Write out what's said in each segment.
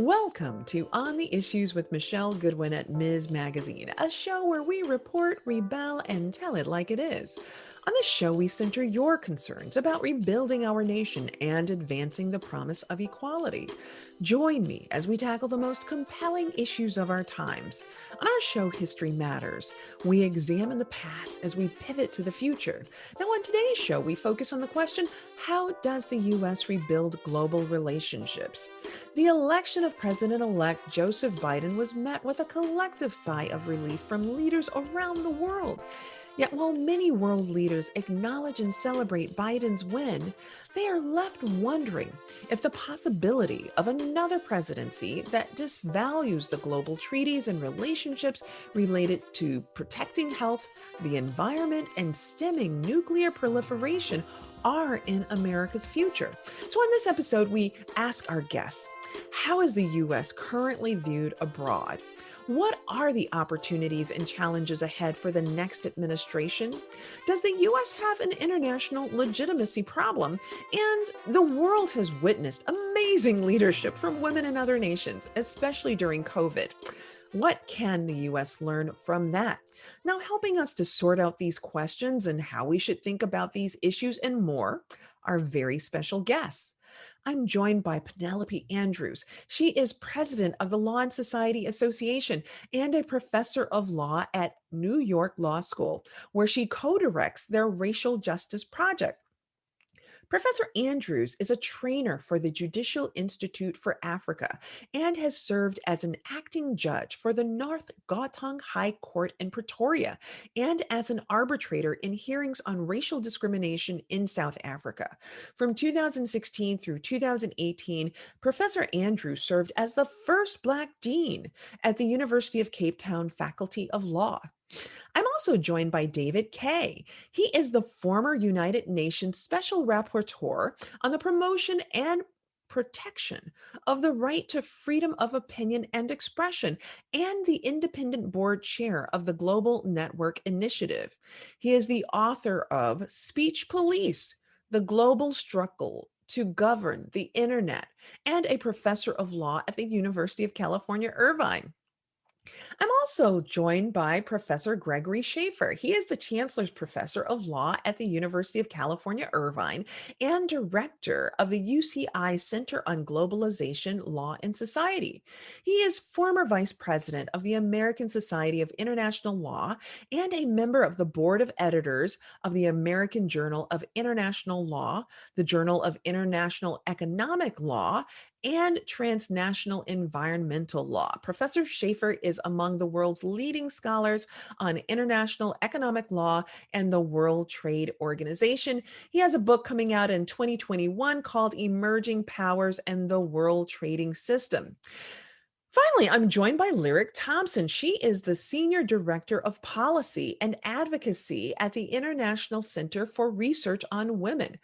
Welcome to On the Issues with Michelle Goodwin at Ms. Magazine, a show where we report, rebel, and tell it like it is. On this show, we center your concerns about rebuilding our nation and advancing the promise of equality. Join me as we tackle the most compelling issues of our times. On our show, History Matters, we examine the past as we pivot to the future. Now, on today's show, we focus on the question, how does the U.S. rebuild global relationships? The election of President-elect Joseph Biden was met with a collective sigh of relief from leaders around the world. Yet while many world leaders acknowledge and celebrate Biden's win, they are left wondering if the possibility of another presidency that disvalues the global treaties and relationships related to protecting health, the environment, and stemming nuclear proliferation are in America's future. So in this episode, we ask our guests, how is the U.S. currently viewed abroad? What are the opportunities and challenges ahead for the next administration? Does the U.S. have an international legitimacy problem? And the world has witnessed amazing leadership from women in other nations, especially during COVID. What can the U.S. learn from that? Now, helping us to sort out these questions and how we should think about these issues and more are very special guests. I'm joined by Penelope Andrews. She is president of the Law and Society Association and a professor of law at New York Law School, where she co-directs their racial justice project. Professor Andrews is a trainer for the Judicial Institute for Africa and has served as an acting judge for the North Gauteng High Court in Pretoria and as an arbitrator in hearings on racial discrimination in South Africa. From 2016 through 2018, Professor Andrews served as the first Black dean at the University of Cape Town Faculty of Law. I'm also joined by David Kay. He is the former United Nations Special Rapporteur on the promotion and protection of the right to freedom of opinion and expression, and the independent board chair of the Global Network Initiative. He is the author of Speech Police, The Global Struggle to Govern the Internet, and a professor of law at the University of California, Irvine. I'm also joined by Professor Gregory Schaefer. He is the Chancellor's Professor of Law at the University of California, Irvine, and Director of the UCI Center on Globalization, Law, and Society. He is former Vice President of the American Society of International Law and a member of the Board of Editors of the American Journal of International Law, the Journal of International Economic Law, and transnational environmental law. Professor Schaefer is among the world's leading scholars on international economic law and the World Trade Organization. He has a book coming out in 2021 called Emerging Powers and the World Trading System. Finally, I'm joined by Lyric Thompson. She is the Senior Director of Policy and Advocacy at the International Center for Research on Women.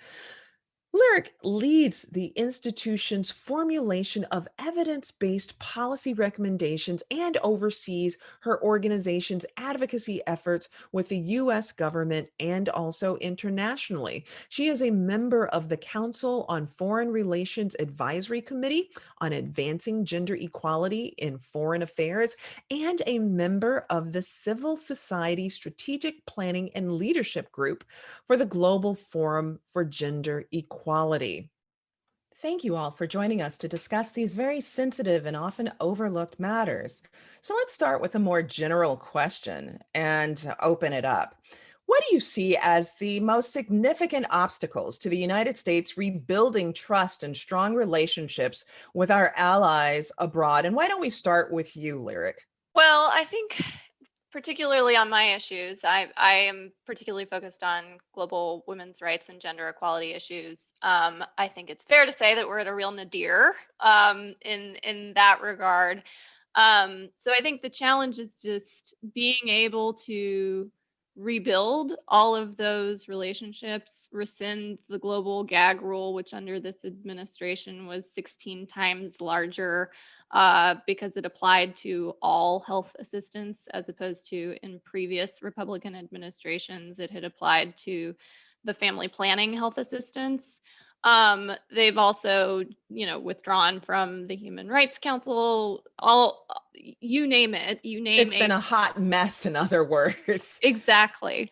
Lyric leads the institution's formulation of evidence-based policy recommendations and oversees her organization's advocacy efforts with the U.S. government and also internationally. She is a member of the Council on Foreign Relations Advisory Committee on Advancing Gender Equality in Foreign Affairs and a member of the Civil Society Strategic Planning and Leadership Group for the Global Forum for Gender Equality. Thank you all for joining us to discuss these very sensitive and often overlooked matters. So let's start with a more general question and open it up. What do you see as the most significant obstacles to the United States rebuilding trust and strong relationships with our allies abroad? And why don't we start with you, Lyric? Well, I think particularly on my issues, I am particularly focused on global women's rights and gender equality issues. I think it's fair to say that we're at a real nadir in that regard. So I think the challenge is just being able to rebuild all of those relationships, rescind the global gag rule, which under this administration was 16 times larger because it applied to all health assistance as opposed to in previous Republican administrations, it had applied to the family planning health assistance. They've also, withdrawn from the Human Rights Council, you name it, you name It's been a hot mess, in other words. exactly.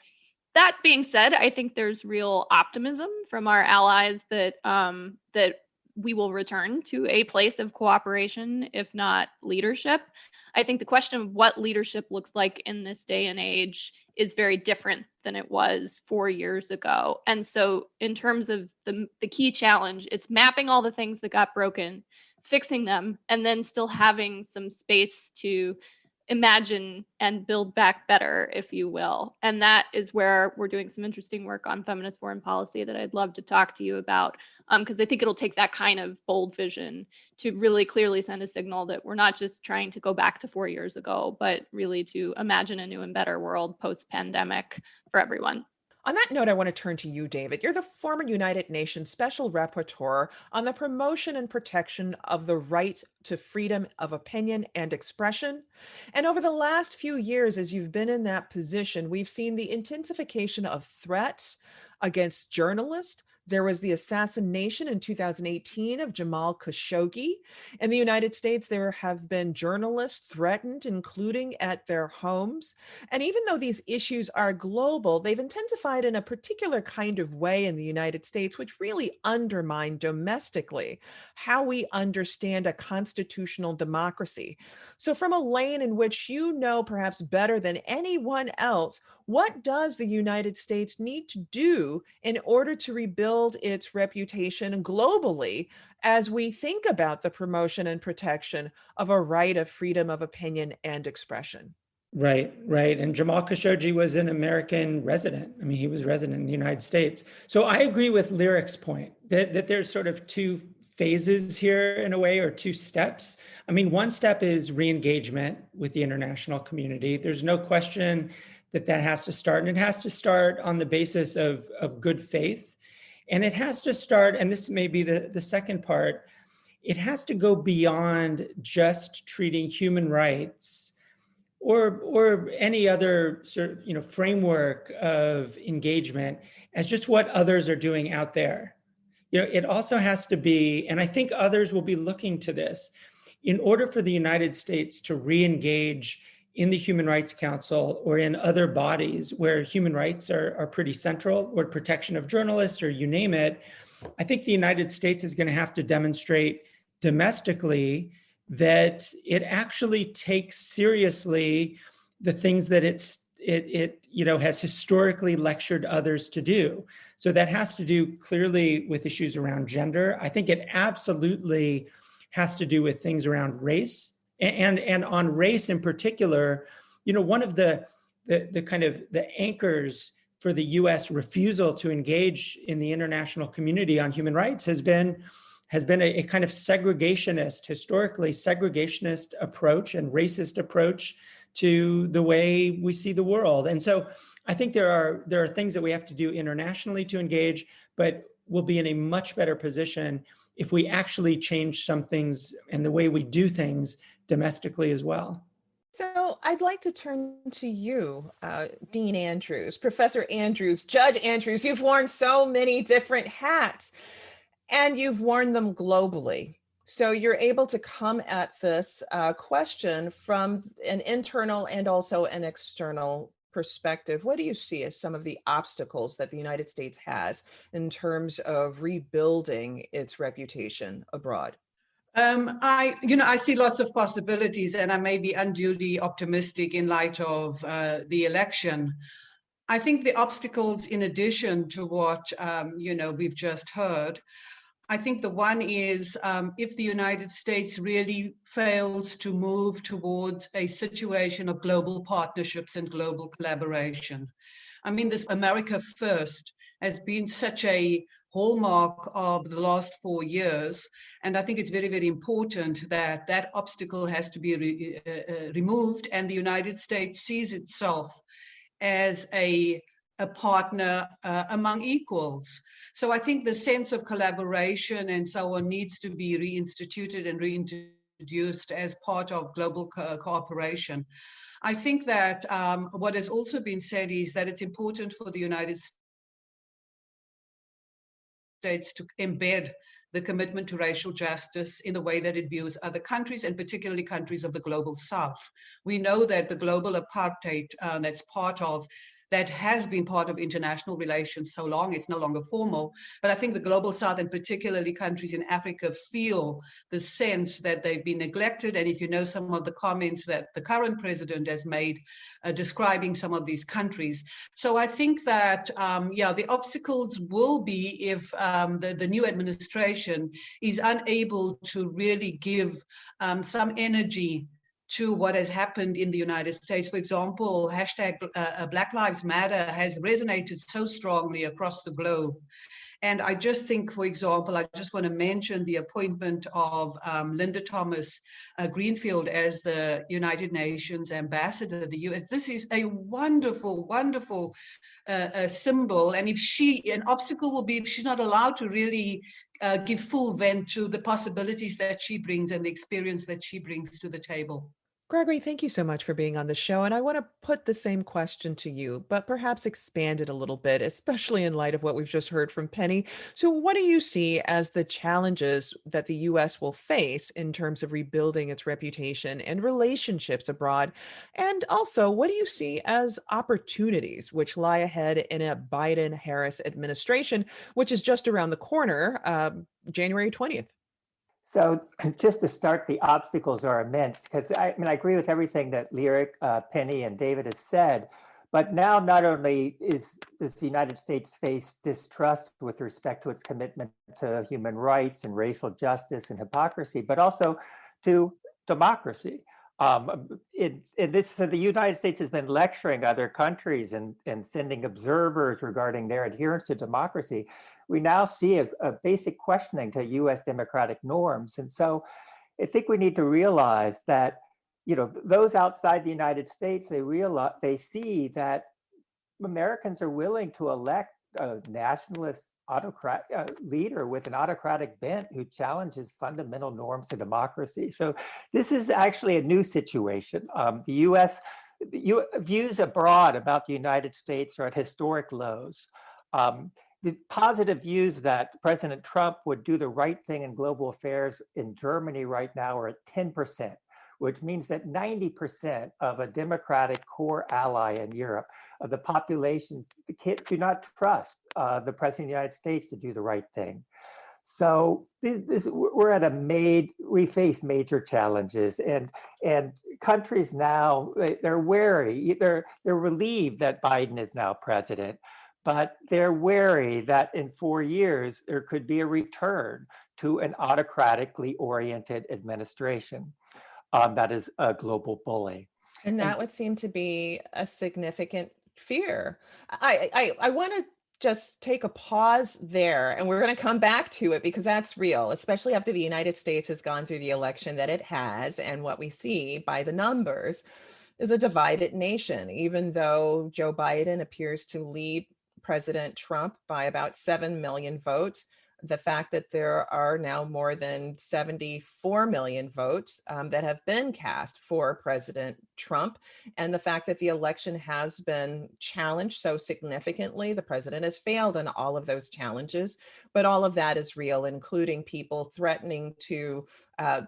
That being said, I think there's real optimism from our allies that we will return to a place of cooperation, if not leadership. I think the question of what leadership looks like in this day and age is very different than it was 4 years ago. And so, in terms of the key challenge, it's mapping all the things that got broken, fixing them, and then still having some space to imagine and build back better, if you will. And that is where we're doing some interesting work on feminist foreign policy that I'd love to talk to you about, because I think it'll take that kind of bold vision to really clearly send a signal that we're not just trying to go back to 4 years ago, but really to imagine a new and better world post-pandemic for everyone. On that note, I want to turn to you, David. You're the former United Nations Special Rapporteur on the promotion and protection of the right to freedom of opinion and expression. And over the last few years, as you've been in that position, we've seen the intensification of threats against journalists. There was the assassination in 2018 of Jamal Khashoggi. In the United States, there have been journalists threatened, including at their homes. And even though these issues are global, they've intensified in a particular kind of way in the United States, which really undermine domestically how we understand a constitutional democracy. So, from a lane in which you know perhaps better than anyone else, what does the United States need to do in order to rebuild its reputation globally as we think about the promotion and protection of a right of freedom of opinion and expression? Right, right. And Jamal Khashoggi was an American resident. I mean, he was resident in the United States. So I agree with Lyric's point that there's sort of two phases here in a way, or two steps. I mean, one step is re-engagement with the international community. There's no question that has to start, and it has to start on the basis of good faith. And it has to start, and this may be the second part, it has to go beyond just treating human rights or any other sort of framework of engagement as just what others are doing out there. It also has to be, and I think others will be looking to this, in order for the United States to re-engage in the Human Rights Council or in other bodies where human rights are pretty central, or protection of journalists, or you name it. I think the United States is going to have to demonstrate domestically that it actually takes seriously the things that it has historically lectured others to do. So that has to do clearly with issues around gender. I think it absolutely has to do with things around race, and on race in particular. One of the kind of the anchors for the U.S. refusal to engage in the international community on human rights has been a kind of segregationist, historically segregationist approach and racist approach to the way we see the world. And so I think there are things that we have to do internationally to engage, but we'll be in a much better position if we actually change some things and the way we do things domestically as well. So I'd like to turn to you, Dean Andrews, Professor Andrews, Judge Andrews. You've worn so many different hats, and you've worn them globally. So you're able to come at this question from an internal and also an external perspective. What do you see as some of the obstacles that the United States has in terms of rebuilding its reputation abroad? I see lots of possibilities, and I may be unduly optimistic in light of the election. I think the obstacles, in addition to what we've just heard, I think the one is if the United States really fails to move towards a situation of global partnerships and global collaboration. I mean, this America First has been such a hallmark of the last 4 years. And I think it's very, very important that that obstacle has to be removed, and the United States sees itself as a partner among equals. So I think the sense of collaboration and so on needs to be reinstituted and reintroduced as part of global cooperation. I think that what has also been said is that it's important for the United States to embed the commitment to racial justice in the way that it views other countries, and particularly countries of the global south. We know that the global apartheid that has been part of international relations so long, it's no longer formal, but I think the global south, and particularly countries in Africa, feel the sense that they've been neglected. And if you know some of the comments that the current president has made describing some of these countries. So I think that, the obstacles will be if the new administration is unable to really give some energy to what has happened in the United States. For example, hashtag Black Lives Matter has resonated so strongly across the globe. And I just think, for example, I just want to mention the appointment of Linda Thomas Greenfield as the United Nations ambassador to the US. This is a wonderful, wonderful symbol. And an obstacle will be if she's not allowed to really give full vent to the possibilities that she brings and the experience that she brings to the table. Gregory, thank you so much for being on the show. And I want to put the same question to you, but perhaps expand it a little bit, especially in light of what we've just heard from Penny. So, what do you see as the challenges that the US will face in terms of rebuilding its reputation and relationships abroad? And also, what do you see as opportunities which lie ahead in a Biden Harris administration, which is just around the corner, January 20th? So just to start, the obstacles are immense because I agree with everything that Lyric, Penny, and David has said. But now not only does the United States face distrust with respect to its commitment to human rights and racial justice and hypocrisy, but also to democracy. So the United States has been lecturing other countries and sending observers regarding their adherence to democracy. We now see a basic questioning to US democratic norms. And so I think we need to realize that, those outside the United States, they see that Americans are willing to elect a nationalist autocrat leader with an autocratic bent who challenges fundamental norms of democracy. So this is actually a new situation. The US views abroad about the United States are at historic lows. The positive views that President Trump would do the right thing in global affairs in Germany right now are at 10%, which means that 90% of a democratic core ally in Europe, of the population, the kids do not trust the President of the United States to do the right thing. So we face major challenges, and countries now, they're wary, they're relieved that Biden is now president, but they're wary that in 4 years, there could be a return to an autocratically oriented administration that is a global bully. And that would seem to be a significant fear. I want to just take a pause there, and we're going to come back to it because that's real, especially after the United States has gone through the election that it has. And what we see by the numbers is a divided nation, even though Joe Biden appears to lead President Trump by about 7 million votes. The fact that there are now more than 74 million votes that have been cast for President Trump, and the fact that the election has been challenged so significantly, the president has failed in all of those challenges, but all of that is real, including people threatening to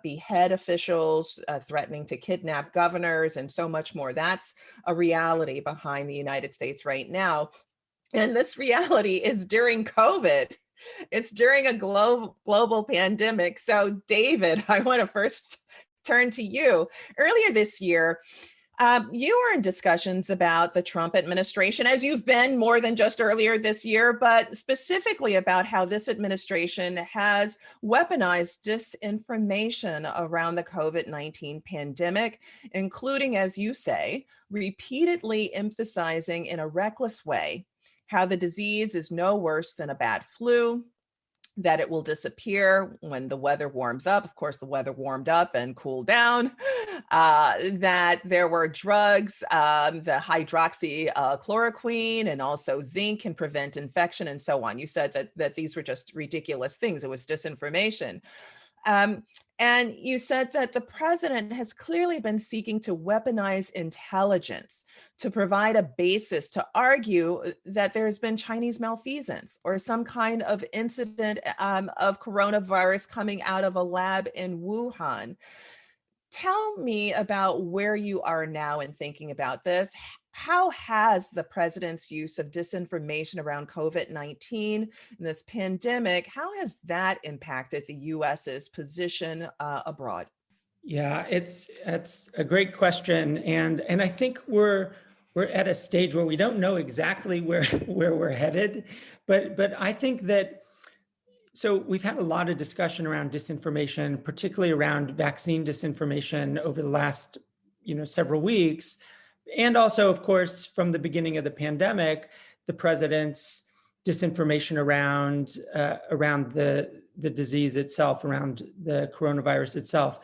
behead officials, threatening to kidnap governors, and so much more. That's a reality behind the United States right now. And this reality is during COVID. It's during a global pandemic. So, David, I want to first turn to you. Earlier this year, you were in discussions about the Trump administration, as you've been more than just earlier this year, but specifically about how this administration has weaponized disinformation around the COVID-19 pandemic, including, as you say, repeatedly emphasizing in a reckless way how the disease is no worse than a bad flu, that it will disappear when the weather warms up. Of course, the weather warmed up and cooled down. That there were drugs, the hydroxychloroquine and also zinc can prevent infection and so on. You said that these were just ridiculous things. It was disinformation. And you said that the president has clearly been seeking to weaponize intelligence to provide a basis to argue that there's been Chinese malfeasance or some kind of incident of coronavirus coming out of a lab in Wuhan. Tell me about where you are now in thinking about this. How has the president's use of disinformation around COVID-19 and this pandemic, how has that impacted the US's position abroad? Yeah, it's a great question, and I think we're at a stage where we don't know exactly where we're headed, but I think that, so we've had a lot of discussion around disinformation, particularly around vaccine disinformation over the last, several weeks. And also, of course, from the beginning of the pandemic, the president's disinformation around the disease itself, around the coronavirus itself.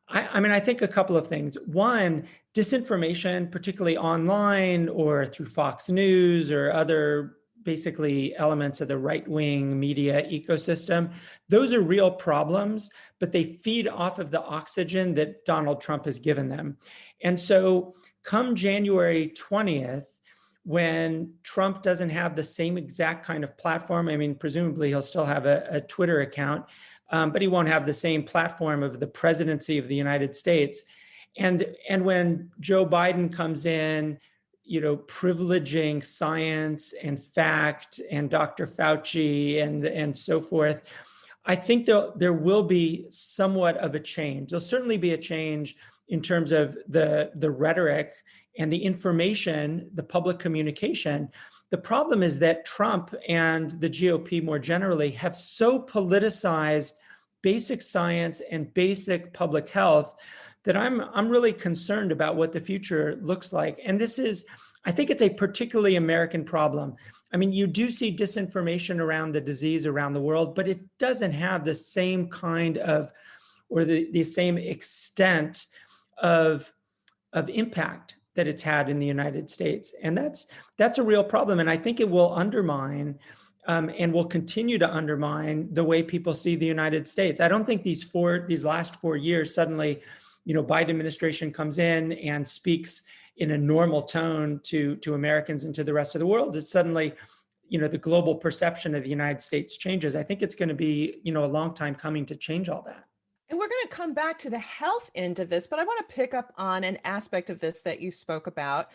I mean, I think a couple of things. One, disinformation, particularly online or through Fox News or other basically elements of the right-wing media ecosystem, those are real problems, but they feed off of the oxygen that Donald Trump has given them. And so come January 20th, when Trump doesn't have the same exact kind of platform, I mean, presumably he'll still have a Twitter account, but he won't have the same platform of the presidency of the United States. And when Joe Biden comes in, privileging science and fact and Dr. Fauci and so forth, I think there will be somewhat of a change. There'll certainly be a change in terms of the rhetoric and the information, the public communication. The problem is that Trump and the GOP more generally have so politicized basic science and basic public health that I'm really concerned about what the future looks like. And I think it's a particularly American problem. I mean, you do see disinformation around the disease around the world, but it doesn't have the same kind of, or the same extent of impact that it's had in the United States. And that's a real problem. And I think it will undermine and will continue to undermine the way people see the United States. I don't think these last 4 years suddenly, Biden administration comes in and speaks in a normal tone to Americans and to the rest of the world. It's suddenly, the global perception of the United States changes. I think it's going to be, a long time coming to change all that. And we're going to come back to the health end of this, but I want to pick up on an aspect of this that you spoke about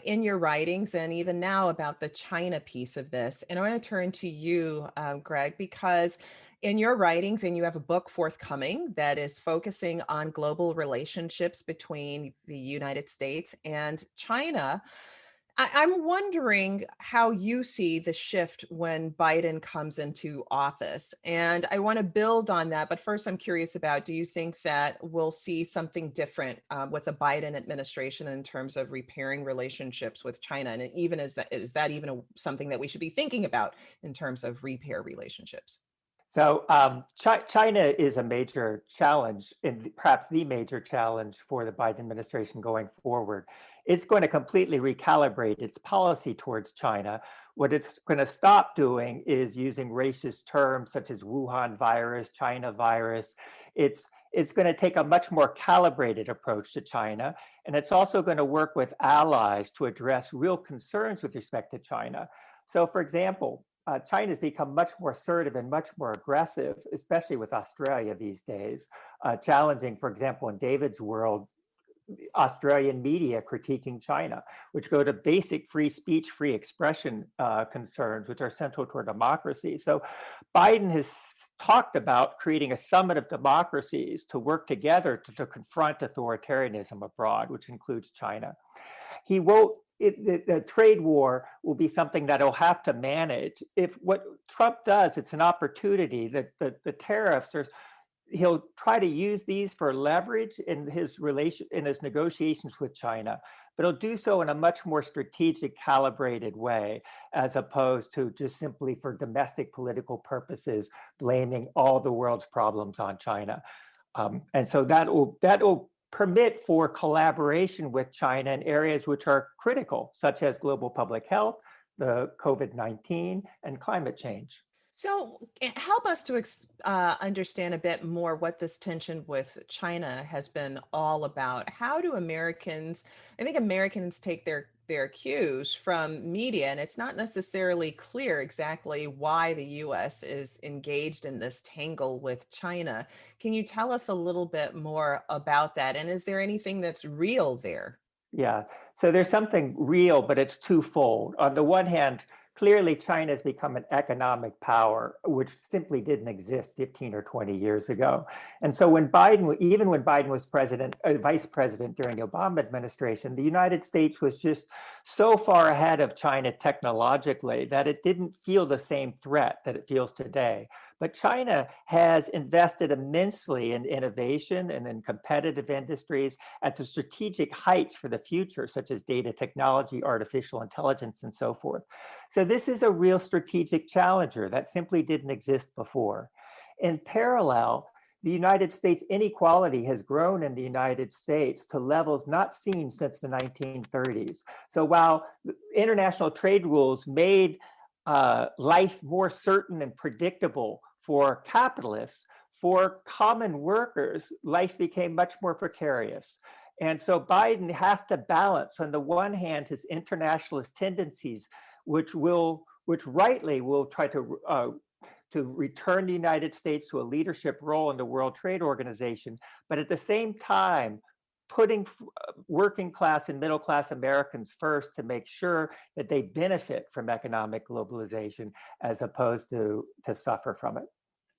in your writings and even now about the China piece of this. And I want to turn to you, Greg, because in your writings, and you have a book forthcoming that is focusing on global relationships between the United States and China. I'm wondering how you see the shift when Biden comes into office. And I want to build on that. But first, I'm curious about, do you think that we'll see something different with the Biden administration in terms of repairing relationships with China? And even is that even something that we should be thinking about in terms of repair relationships? So China is a major challenge, and perhaps the major challenge for the Biden administration going forward. It's going to completely recalibrate its policy towards China. What it's going to stop doing is using racist terms such as Wuhan virus, China virus. It's going to take a much more calibrated approach to China, and it's also going to work with allies to address real concerns with respect to China. So, for example, China's become much more assertive and much more aggressive, especially with Australia these days, challenging, for example, in David's world, Australian media critiquing China, which go to basic free speech, free expression concerns, which are central to our democracy. So Biden has talked about creating a summit of democracies to work together to confront authoritarianism abroad, which includes China. He won't. The trade war will be something that he'll have to manage. If what Trump does, it's an opportunity that the tariffs are. He'll try to use these for leverage in his negotiations with China, but he'll do so in a much more strategic, calibrated way, as opposed to just simply for domestic political purposes, blaming all the world's problems on China. And so that will permit for collaboration with China in areas which are critical, such as global public health, the COVID-19, and climate change. So, help us to understand a bit more what this tension with China has been all about. How do Americans, I think Americans take their cues from media, and it's not necessarily clear exactly why the US is engaged in this tangle with China. Can you tell us a little bit more about that? And is there anything that's real there? Yeah. So there's something real, but it's twofold. On the one hand, clearly China has become an economic power, which simply didn't exist 15 or 20 years ago. And so even when Biden was vice president during the Obama administration, the United States was just so far ahead of China technologically that it didn't feel the same threat that it feels today. But China has invested immensely in innovation and in competitive industries at the strategic heights for the future, such as data technology, artificial intelligence, and so forth. So this is a real strategic challenger that simply didn't exist before. In parallel, the United States inequality has grown in the United States to levels not seen since the 1930s. So while international trade rules made life more certain and predictable for capitalists, for common workers, life became much more precarious. And so Biden has to balance, on the one hand, his internationalist tendencies, which rightly will try to return the United States to a leadership role in the World Trade Organization, but at the same time, putting working class and middle class Americans first to make sure that they benefit from economic globalization as opposed to suffer from it.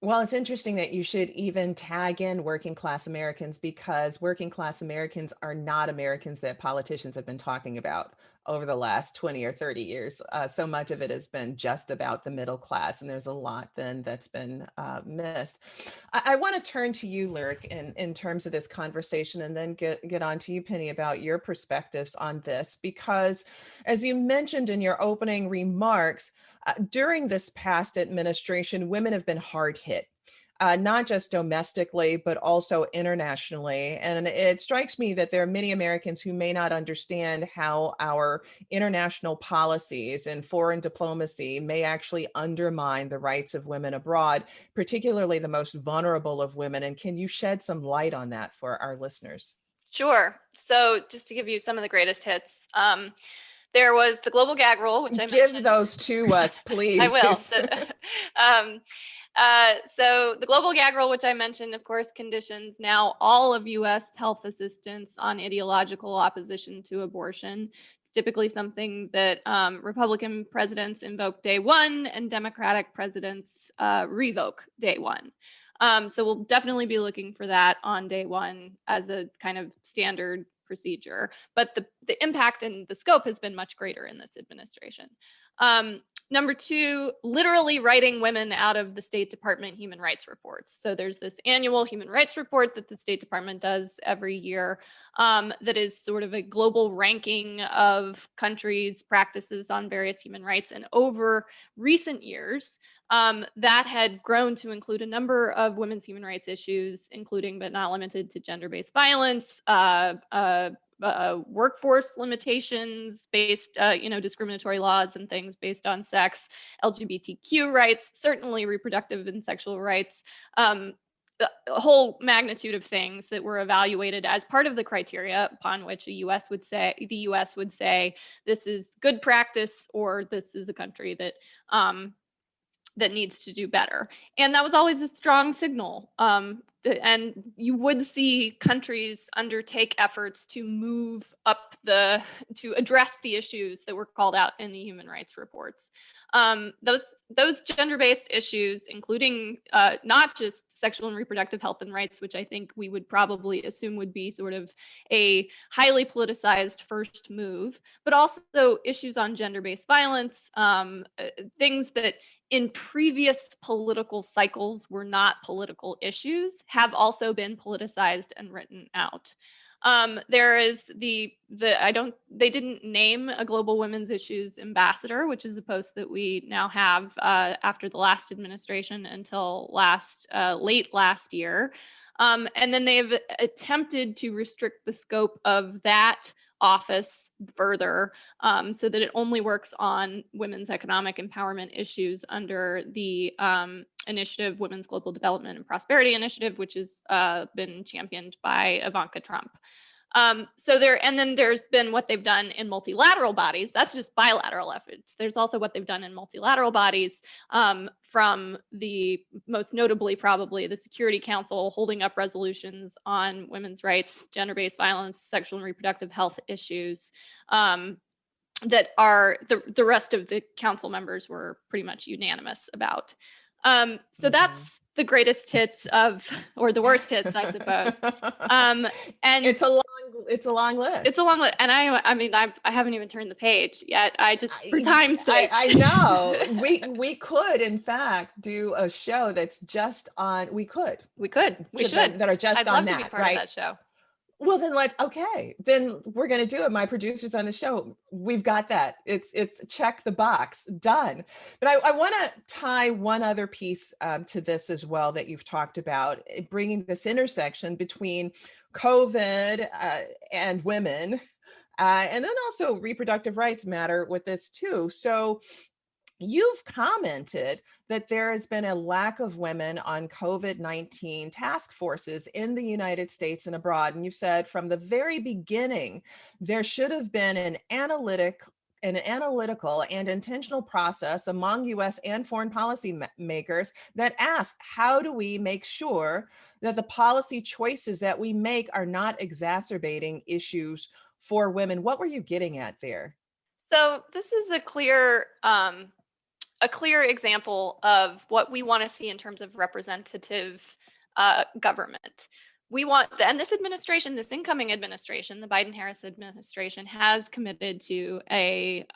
Well, it's interesting that you should even tag in working class Americans, because working class Americans are not Americans that politicians have been talking about over the last 20 or 30 years. So much of it has been just about the middle class, and there's a lot then that's been missed. I want to turn to you, Lyric, in terms of this conversation, and then get on to you, Penny, about your perspectives on this, because as you mentioned in your opening remarks, during this past administration, women have been hard hit, not just domestically, but also internationally. And it strikes me that there are many Americans who may not understand how our international policies and foreign diplomacy may actually undermine the rights of women abroad, particularly the most vulnerable of women. And can you shed some light on that for our listeners? Sure. So just to give you some of the greatest hits, there was the global gag rule, which I Give mentioned. those to us, please. I will. So the global gag rule, which I mentioned, of course, conditions now all of U.S. health assistance on ideological opposition to abortion. It's typically something that Republican presidents invoke day one and Democratic presidents revoke day one. So we'll definitely be looking for that on day one as a kind of standard procedure. But the impact and the scope has been much greater in this administration. Number two, literally writing women out of the State Department human rights reports. So there's this annual human rights report that the State Department does every year that is sort of a global ranking of countries' practices on various human rights. And over recent years, that had grown to include a number of women's human rights issues, including but not limited to gender-based violence, workforce limitations based, discriminatory laws and things based on sex, LGBTQ rights, certainly reproductive and sexual rights, a whole magnitude of things that were evaluated as part of the criteria upon which the U.S. would say this is good practice or this is a country that that needs to do better. And that was always a strong signal. And you would see countries undertake efforts to move up to address the issues that were called out in the human rights reports. Those gender-based issues, including not just sexual and reproductive health and rights, which I think we would probably assume would be sort of a highly politicized first move, but also issues on gender-based violence, things that in previous political cycles were not political issues, have also been politicized and written out. There is they didn't name a global women's issues ambassador, which is a post that we now have after the last administration until late last year. And then they've attempted to restrict the scope of that office further, so that it only works on women's economic empowerment issues under the initiative, Women's Global Development and Prosperity Initiative, which has been championed by Ivanka Trump. And then there's been what they've done in multilateral bodies. That's just bilateral efforts. There's also what they've done in multilateral bodies, from the most notably probably the Security Council holding up resolutions on women's rights, gender-based violence, sexual and reproductive health issues, that are the rest of the council members were pretty much unanimous about. So that's the greatest hits of, or the worst hits, I suppose. And it's a long list. It's a long list, and I mean, I haven't even turned the page yet. I just, for time's sake. I know. We could, in fact, do a show that's just on. We should that are just I'd on love that, to be part right? of that show. Well, then then we're going to do it. My producers on the show, we've got that. It's check the box, done. But I want to tie one other piece to this as well that you've talked about, bringing this intersection between COVID and women, and then also reproductive rights matter with this too. So you've commented that there has been a lack of women on COVID-19 task forces in the United States and abroad. And you've said from the very beginning, there should have been an analytical and intentional process among US and foreign policy makers that ask, how do we make sure that the policy choices that we make are not exacerbating issues for women? What were you getting at there? So this is a clear example of what we want to see in terms of representative government. We want, and this incoming administration, the Biden-Harris administration, has committed to a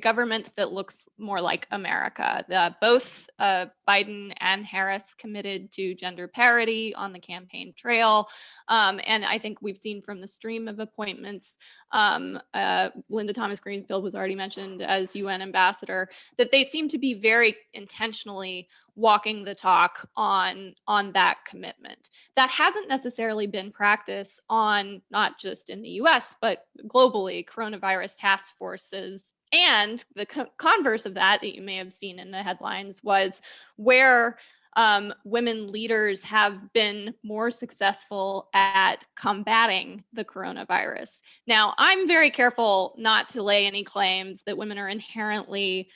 government that looks more like America. Both Biden and Harris committed to gender parity on the campaign trail. And I think we've seen from the stream of appointments, Linda Thomas Greenfield was already mentioned as UN ambassador, that they seem to be very intentionally walking the talk on that commitment. That hasn't necessarily been practice on, not just in the US, but globally, coronavirus task forces. And the converse of that you may have seen in the headlines was where women leaders have been more successful at combating the coronavirus. Now, I'm very careful not to lay any claims that women are inherently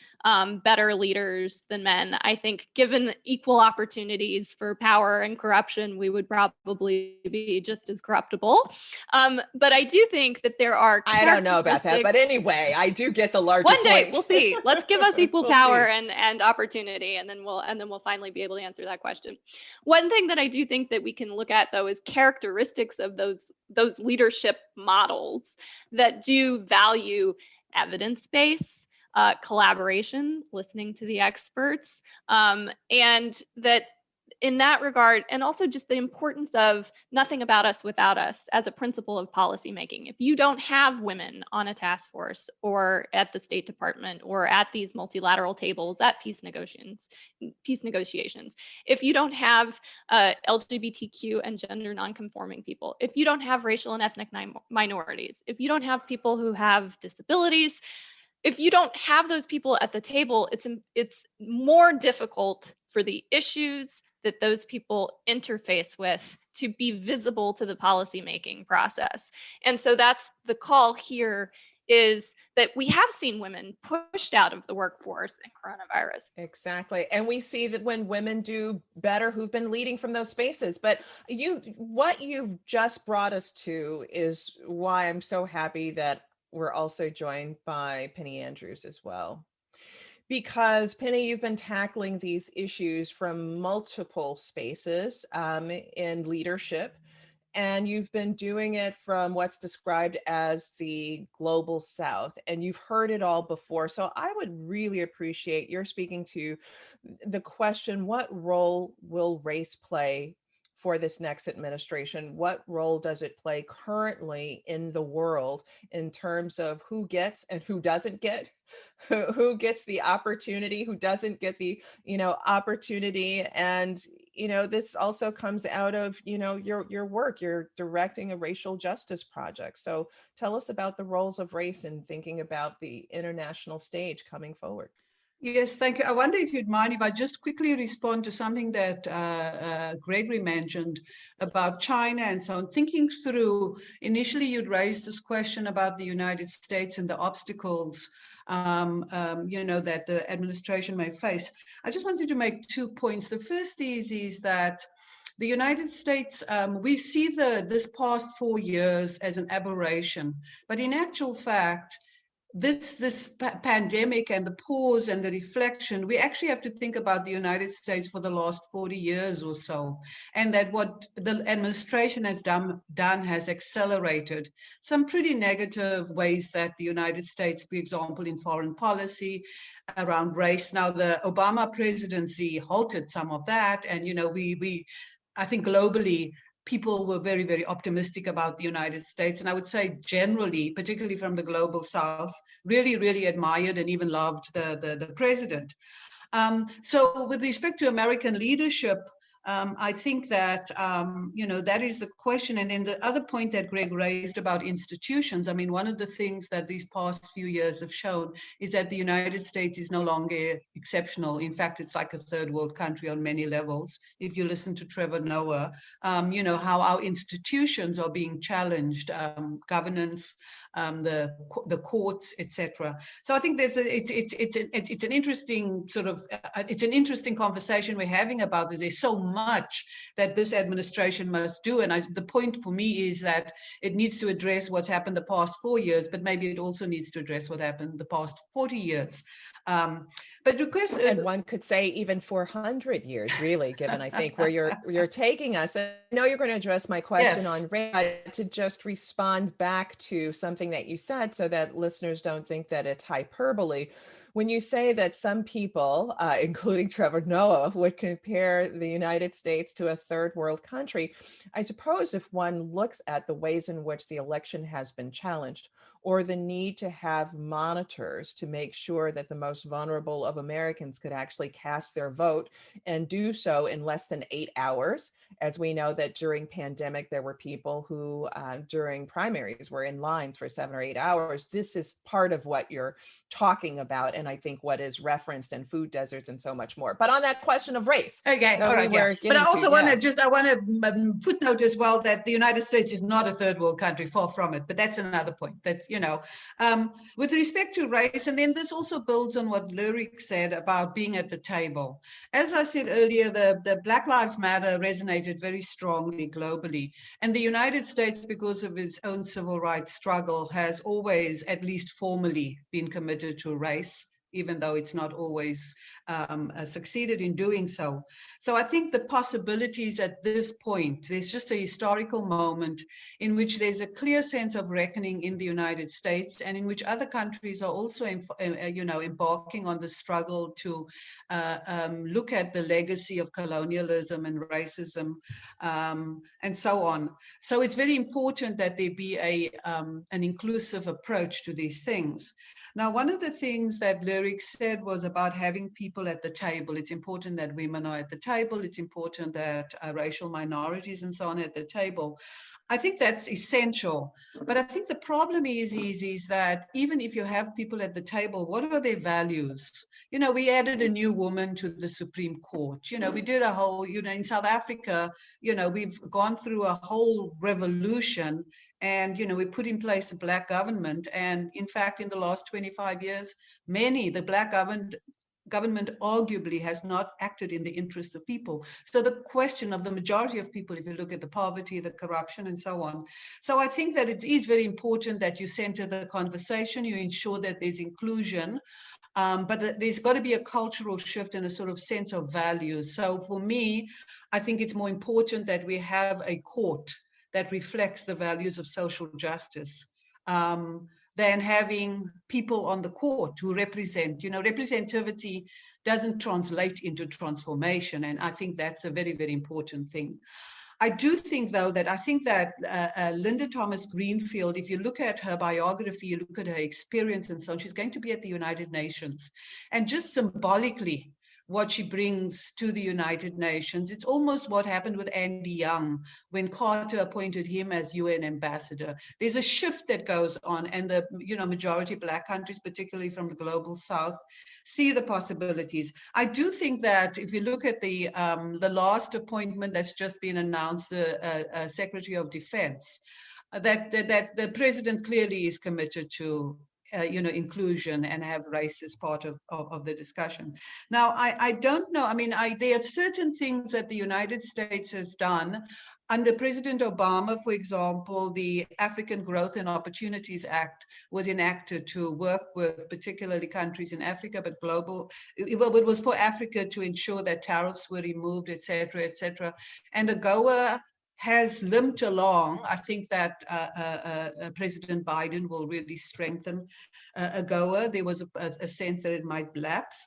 better leaders than men. I think given equal opportunities for power and corruption, we would probably be just as corruptible. But I do think that there are I don't know about that, but anyway, I do get the larger one day point. we'll see. Let's give us equal power and opportunity, and then we'll finally be able to answer that question. One thing that I do think that we can look at, though, is characteristics of those leadership models that do value evidence-based, collaboration, listening to the experts, and that in that regard, and also just the importance of nothing about us without us as a principle of policymaking. If you don't have women on a task force or at the State Department or at these multilateral tables at peace negotiations, if you don't have LGBTQ and gender nonconforming people, if you don't have racial and ethnic minorities, if you don't have people who have disabilities, if you don't have those people at the table, it's more difficult for the issues that those people interface with to be visible to the policymaking process. And so that's the call here, is that we have seen women pushed out of the workforce in coronavirus. Exactly. And we see that when women do better, who've been leading from those spaces. But what you've just brought us to is why I'm so happy that we're also joined by Penny Andrews as well. Because Penny, you've been tackling these issues from multiple spaces in leadership, and you've been doing it from what's described as the global South, and you've heard it all before. So I would really appreciate your speaking to the question, what role will race play for this next administration? What role does it play currently in the world in terms of who gets and who doesn't get, who gets the opportunity, who doesn't get the opportunity? And this also comes out of, your work. You're directing a racial justice project. So tell us about the roles of race in thinking about the international stage coming forward. Yes, thank you. I wonder if you'd mind if I just quickly respond to something that Gregory mentioned about China and so on. Thinking through, initially you'd raised this question about the United States and the obstacles, that the administration may face. I just wanted to make 2 points. The first is that the United States, we see this past 4 years as an aberration, but in actual fact, this pandemic and the pause and the reflection, we actually have to think about the United States for the last 40 years or so, and that what the administration has done has accelerated some pretty negative ways that the United States, for example, in foreign policy around race. Now, the Obama presidency halted some of that, and I think globally, people were very, very optimistic about the United States. And I would say generally, particularly from the global South, really, really admired and even loved the president. So with respect to American leadership, I think that, that is the question. And then the other point that Greg raised about institutions, I mean, one of the things that these past few years have shown is that the United States is no longer exceptional. In fact, it's like a third world country on many levels. If you listen to Trevor Noah, how our institutions are being challenged, governance, the courts, etc. So I think it's an interesting sort of it's an interesting conversation we're having about this. There's so much that this administration must do, and the point for me is that it needs to address what's happened the past 4 years, but maybe it also needs to address what happened the past 40 years. But because and one could say even 400 years, really, given I think where you're taking us. I know you're going to address my question on race, to just respond back to something that you said so that listeners don't think that it's hyperbole. When you say that some people, including Trevor Noah, would compare the United States to a third world country, I suppose if one looks at the ways in which the election has been challenged, or the need to have monitors to make sure that the most vulnerable of Americans could actually cast their vote and do so in less than 8 hours, as we know that during pandemic, there were people who during primaries were in lines for 7 or 8 hours. This is part of what you're talking about, and I think what is referenced in food deserts and so much more. But on that question of race, okay, all right, yeah. But I also want to footnote as well that the United States is not a third world country, far from it. But that's another point. That with respect to race, and then this also builds on what Lyric said about being at the table. As I said earlier, the Black Lives Matter resonated very strongly globally, and the United States, because of its own civil rights struggle, has always, at least formally, been committed to race, even though it's not always succeeded in doing so. So I think the possibilities at this point, there's just a historical moment in which there's a clear sense of reckoning in the United States, and in which other countries are also, embarking on the struggle to look at the legacy of colonialism and racism, and so on. So it's very important that there be an inclusive approach to these things. Now, one of the things that Lyric said was about having people at the table. It's important that women are at the table. It's important that racial minorities and so on at the table. I think that's essential. But I think the problem is that even if you have people at the table, what are their values? We added a new woman to the Supreme Court. We did a whole, in South Africa, we've gone through a whole revolution, and, we put in place a Black government. And in fact, in the last 25 years, the Black government arguably has not acted in the interest of people. So the question of the majority of people, if you look at the poverty, the corruption, and so on. So I think that it is very important that you center the conversation, you ensure that there's inclusion, but there's got to be a cultural shift and a sort of sense of values. So for me, I think it's more important that we have a court that reflects the values of social justice, than having people on the court who represent. Representativity doesn't translate into transformation, and I think that's a very, very important thing. I do think, though, that Linda Thomas Greenfield, if you look at her biography, you look at her experience and so on, she's going to be at the United Nations. And just symbolically, what she brings to the United Nations. It's almost what happened with Andy Young when Carter appointed him as UN ambassador. There's a shift that goes on, and the majority Black countries, particularly from the global South, see the possibilities. I do think that if you look at the last appointment that's just been announced, the Secretary of Defense, that the president clearly is committed to inclusion and have race as part of the discussion. Now, I don't know. I mean, there are certain things that the United States has done. Under President Obama, for example, the African Growth and Opportunities Act was enacted to work with particularly countries in Africa, but global. Well, it was for Africa to ensure that tariffs were removed, et cetera, et cetera. And AGOA has limped along. I think that President Biden will really strengthen AGOA. There was a sense that it might lapse.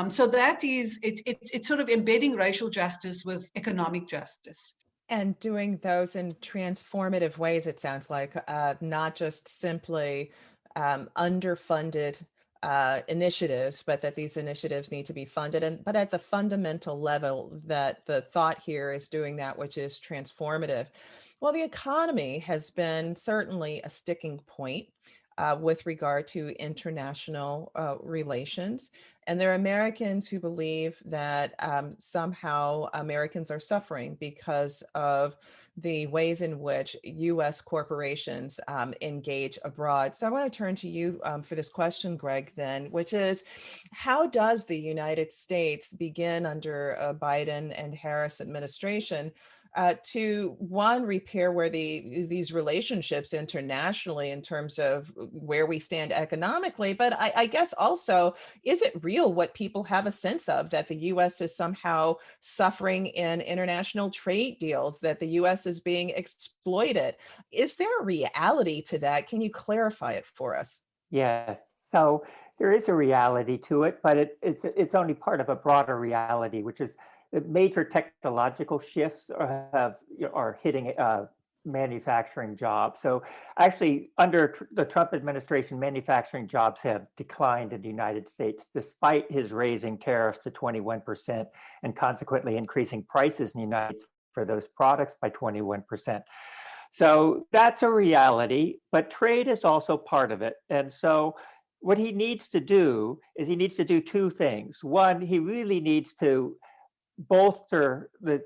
So that is, it's sort of embedding racial justice with economic justice. And doing those in transformative ways, it sounds like, not just simply underfunded initiatives, but that these initiatives need to be funded, but at the fundamental level, that the thought here is doing that which is transformative. Well, the economy has been certainly a sticking point with regard to international relations. And there are Americans who believe that somehow Americans are suffering because of the ways in which US corporations engage abroad. So I want to turn to you for this question, Greg, then, which is, how does the United States begin under a Biden and Harris administration to, one, repair where these relationships internationally in terms of where we stand economically, but I guess also, is it real what people have a sense of, that the U.S. is somehow suffering in international trade deals, that the U.S. is being exploited? Is there a reality to that? Can you clarify it for us? Yes. So there is a reality to it, but it's only part of a broader reality, which is that major technological shifts are hitting manufacturing jobs. So actually, under the Trump administration, manufacturing jobs have declined in the United States, despite his raising tariffs to 21% and consequently increasing prices in the United States for those products by 21%. So that's a reality, but trade is also part of it. And so what he needs to do is he needs to do two things. One, he really needs to bolster the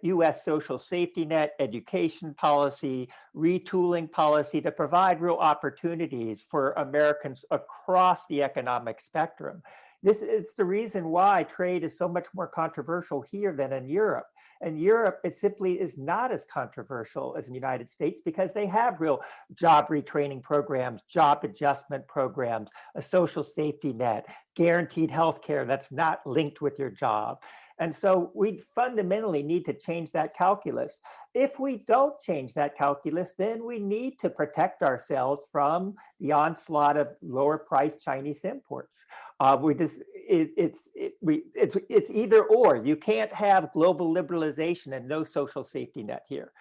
US social safety net, education policy, retooling policy to provide real opportunities for Americans across the economic spectrum. This is the reason why trade is so much more controversial here than in Europe. In Europe, it simply is not as controversial as in the United States because they have real job retraining programs, job adjustment programs, a social safety net, guaranteed health care that's not linked with your job. And so we fundamentally need to change that calculus. If we don't change that calculus, then we need to protect ourselves from the onslaught of lower priced Chinese imports. It's either or. You can't have global liberalization and no social safety net here.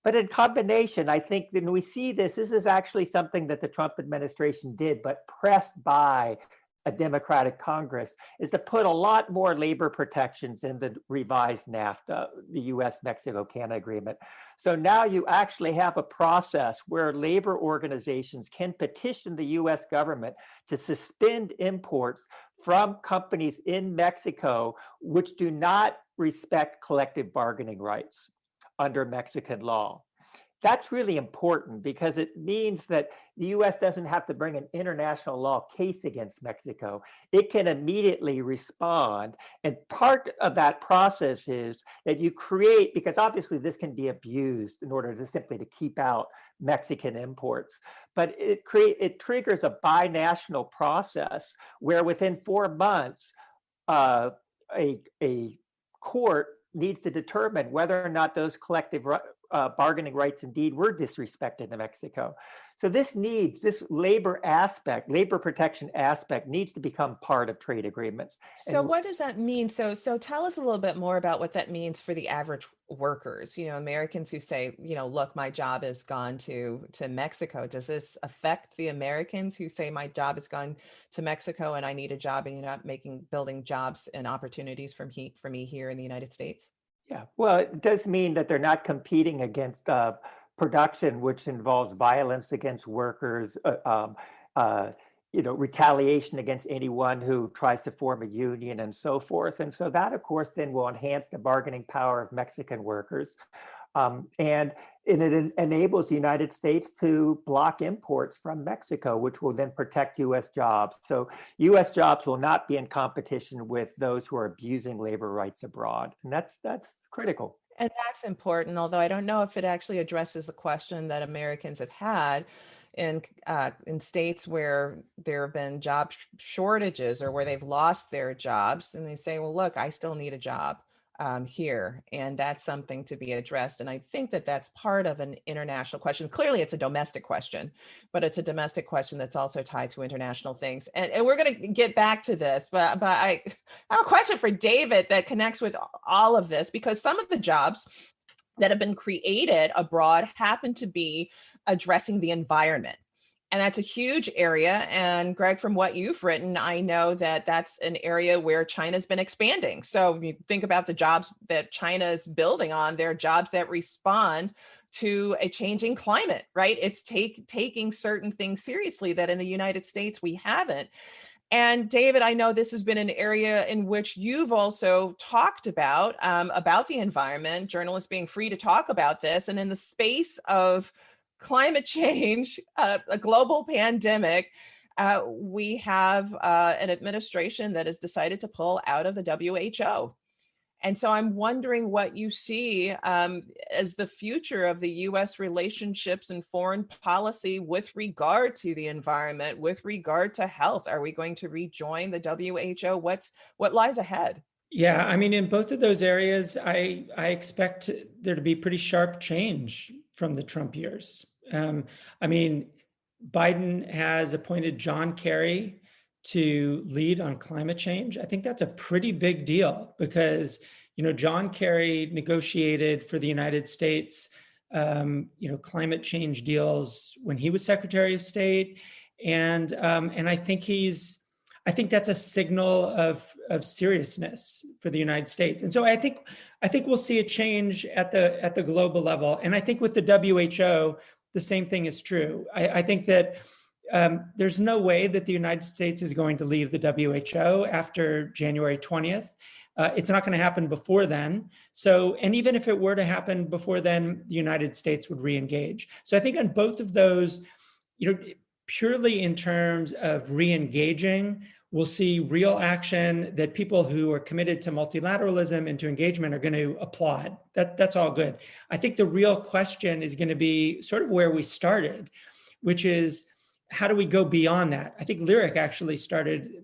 But in combination, I think when we see this is actually something that the Trump administration did, but pressed by a Democratic Congress, is to put a lot more labor protections in the revised NAFTA, the US-Mexico-Canada agreement. So now you actually have a process where labor organizations can petition the US government to suspend imports from companies in Mexico which do not respect collective bargaining rights under Mexican law. That's really important because it means that the US doesn't have to bring an international law case against Mexico. It can immediately respond. And part of that process is that you create, because obviously this can be abused in order to simply to keep out Mexican imports, but it triggers a binational process where within 4 months, a court needs to determine whether or not those collective bargaining rights indeed were disrespected in Mexico. So this labor protection aspect needs to become part of trade agreements. So And what does that mean? So tell us a little bit more about what that means for the average workers, Americans who say, look, my job has gone to Mexico. Does this affect the Americans who say my job has gone to Mexico and I need a job and you're not building jobs and opportunities for me here in the United States? yeah, well, it does mean that they're not competing against production, which involves violence against workers, retaliation against anyone who tries to form a union and so forth. And so that, of course, then will enhance the bargaining power of Mexican workers. And it enables the United States to block imports from Mexico, which will then protect U.S. jobs. So U.S. jobs will not be in competition with those who are abusing labor rights abroad. And that's critical. And that's important, although I don't know if it actually addresses the question that Americans have had in states where there have been job shortages or where they've lost their jobs, and they say, well, look, I still need a job here, and that's something to be addressed. And I think that that's part of an international question. Clearly, it's a domestic question, but it's a domestic question that's also tied to international things. And we're going to get back to this, but I have a question for David that connects with all of this, because some of the jobs that have been created abroad happen to be addressing the environment. And that's a huge area. And Greg, from what you've written, I know that that's an area where China's been expanding. So you think about the jobs that China is building on, they're jobs that respond to a changing climate, right? It's taking certain things seriously that in the United States we haven't. And David, I know this has been an area in which you've also talked about the environment, journalists being free to talk about this. And in the space of climate change, a global pandemic, we have an administration that has decided to pull out of the WHO. And so I'm wondering what you see as the future of the US relationships and foreign policy with regard to the environment, with regard to health. Are we going to rejoin the WHO? What lies ahead? Yeah, I mean, in both of those areas, I expect there to be pretty sharp change from the Trump years. I mean, Biden has appointed John Kerry to lead on climate change. I think that's a pretty big deal because, John Kerry negotiated for the United States, climate change deals when he was Secretary of State, and I think that's a signal of seriousness for the United States. And so I think we'll see a change at the global level. And I think with the WHO, the same thing is true. I think that there's no way that the United States is going to leave the WHO after January 20th. It's not going to happen before then. So, and even if it were to happen before then, the United States would re-engage. So I think on both of those, purely in terms of re-engaging, we'll see real action that people who are committed to multilateralism and to engagement are going to applaud. That's all good. I think the real question is going to be sort of where we started, which is how do we go beyond that? I think Lyric actually started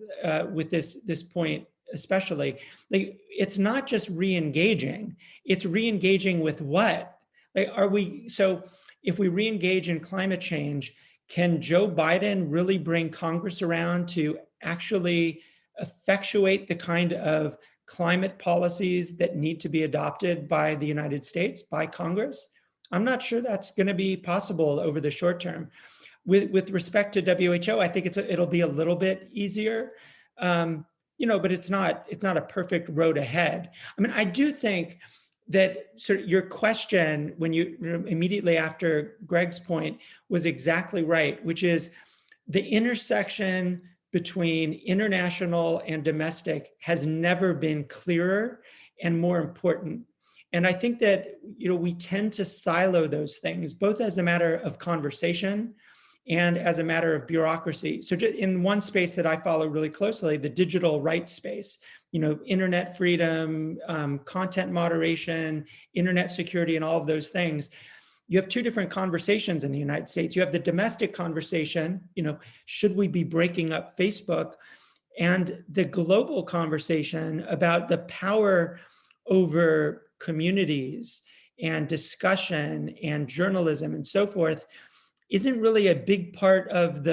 with this point, especially. Like, it's not just re-engaging, it's re-engaging with what? So if we re-engage in climate change, can Joe Biden really bring Congress around to actually effectuate the kind of climate policies that need to be adopted by the United States, by Congress? I'm not sure that's going to be possible over the short term. With respect to WHO, I think it'll be a little bit easier, but it's not a perfect road ahead. I mean, I do think that sort of your question when you immediately after Greg's point was exactly right, which is the intersection between international and domestic has never been clearer and more important. And I think that, we tend to silo those things, both as a matter of conversation and as a matter of bureaucracy. So in one space that I follow really closely, the digital rights space, internet freedom, content moderation, internet security, and all of those things, you have two different conversations in the United States. You have the domestic conversation, should we be breaking up Facebook? And the global conversation about the power over communities and discussion and journalism and so forth isn't really a big part of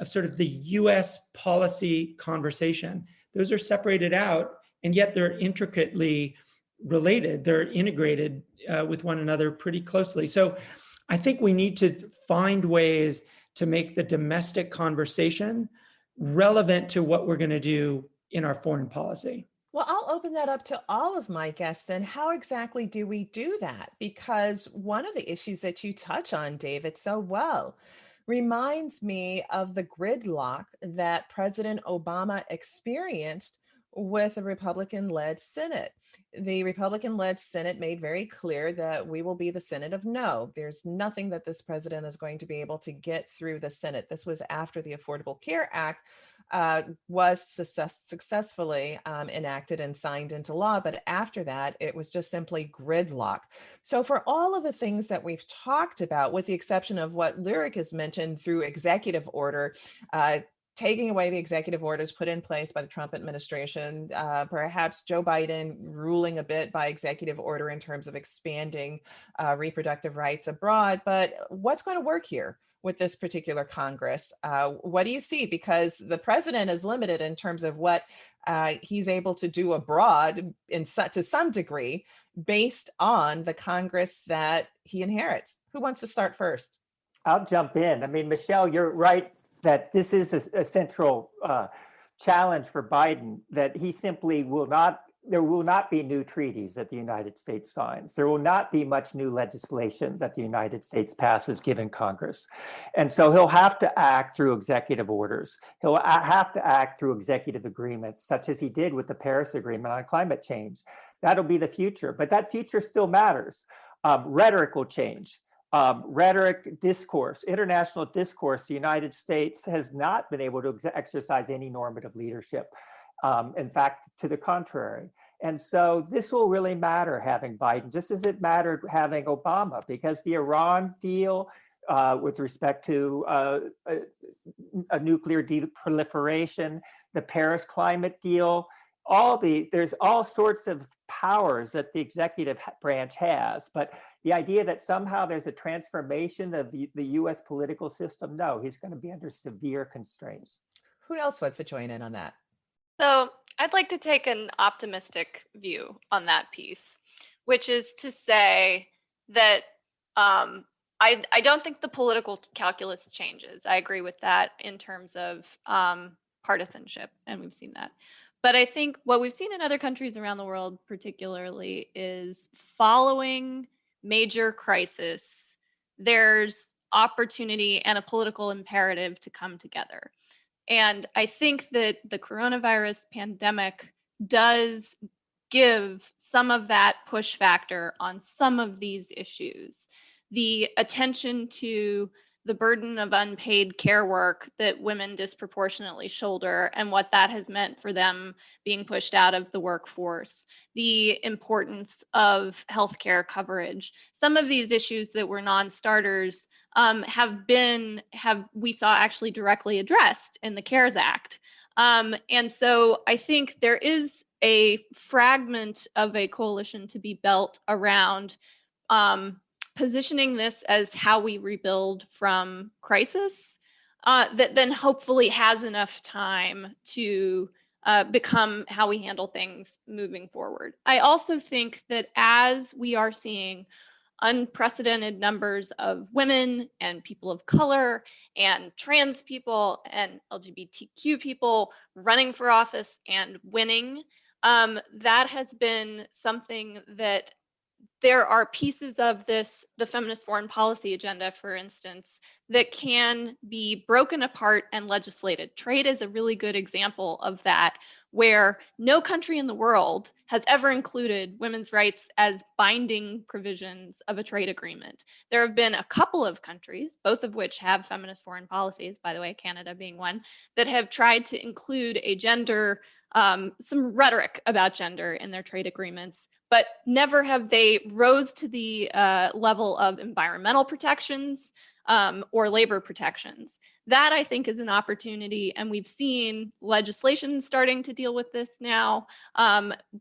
sort of the US policy conversation. Those are separated out, and yet they're intricately related. They're integrated with one another pretty closely. So I think we need to find ways to make the domestic conversation relevant to what we're going to do in our foreign policy. Well, I'll open that up to all of my guests then. How exactly do we do that? Because one of the issues that you touch on, David, so well reminds me of the gridlock that President Obama experienced with a Republican led Senate. The Republican led Senate made very clear that we will be the Senate of no. There's nothing that this president is going to be able to get through the Senate. This was after the Affordable Care Act was successfully enacted and signed into law. But after that, it was just simply gridlock. So for all of the things that we've talked about, with the exception of what Lyric has mentioned through executive order, taking away the executive orders put in place by the Trump administration, perhaps Joe Biden ruling a bit by executive order in terms of expanding reproductive rights abroad. But what's going to work here with this particular Congress? What do you see? Because the president is limited in terms of what he's able to do abroad to some degree based on the Congress that he inherits. Who wants to start first? I'll jump in. I mean, Michelle, you're right that this is a central challenge for Biden, that he simply there will not be new treaties that the United States signs. There will not be much new legislation that the United States passes given Congress. And so he'll have to act through executive orders. He'll have to act through executive agreements, such as he did with the Paris Agreement on climate change. That'll be the future, but that future still matters. Rhetoric will change. Rhetoric, discourse, international discourse, the United States has not been able to exercise any normative leadership. In fact, to the contrary. And so this will really matter having Biden, just as it mattered having Obama, because the Iran deal with respect to a nuclear proliferation, the Paris climate deal, there's all sorts of powers that the executive branch has, but the idea that somehow there's a transformation of the US political system, no, he's going to be under severe constraints. Who else wants to join in on that? So I'd like to take an optimistic view on that piece, which is to say that I don't think the political calculus changes. I agree with that in terms of partisanship, and we've seen that. But I think what we've seen in other countries around the world, particularly, is following major crisis, there's opportunity and a political imperative to come together. And I think that the coronavirus pandemic does give some of that push factor on some of these issues. The attention to the burden of unpaid care work that women disproportionately shoulder and what that has meant for them being pushed out of the workforce, the importance of healthcare coverage. Some of these issues that were non-starters we saw actually directly addressed in the CARES Act. And so I think there is a fragment of a coalition to be built around positioning this as how we rebuild from crisis, that then hopefully has enough time to become how we handle things moving forward. I also think that as we are seeing unprecedented numbers of women and people of color and trans people and LGBTQ people running for office and winning, that has been something that there are pieces of this, the feminist foreign policy agenda, for instance, that can be broken apart and legislated. Trade is a really good example of that, where no country in the world has ever included women's rights as binding provisions of a trade agreement. There have been a couple of countries, both of which have feminist foreign policies, by the way, Canada being one, that have tried to include a gender some rhetoric about gender in their trade agreements, but never have they rose to the level of environmental protections or labor protections. That, I think, is an opportunity, and we've seen legislation starting to deal with this now.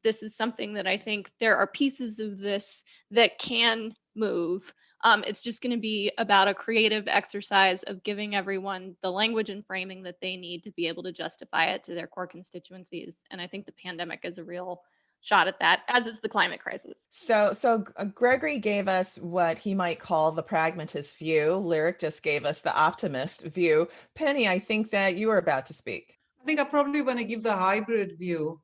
This is something that I think there are pieces of this that can move. It's just going to be about a creative exercise of giving everyone the language and framing that they need to be able to justify it to their core constituencies. And I think the pandemic is a real shot at that, as is the climate crisis. So Gregory gave us what he might call the pragmatist view. Lyric just gave us the optimist view. Penny, I think that you were about to speak. I think I probably want to give the hybrid view.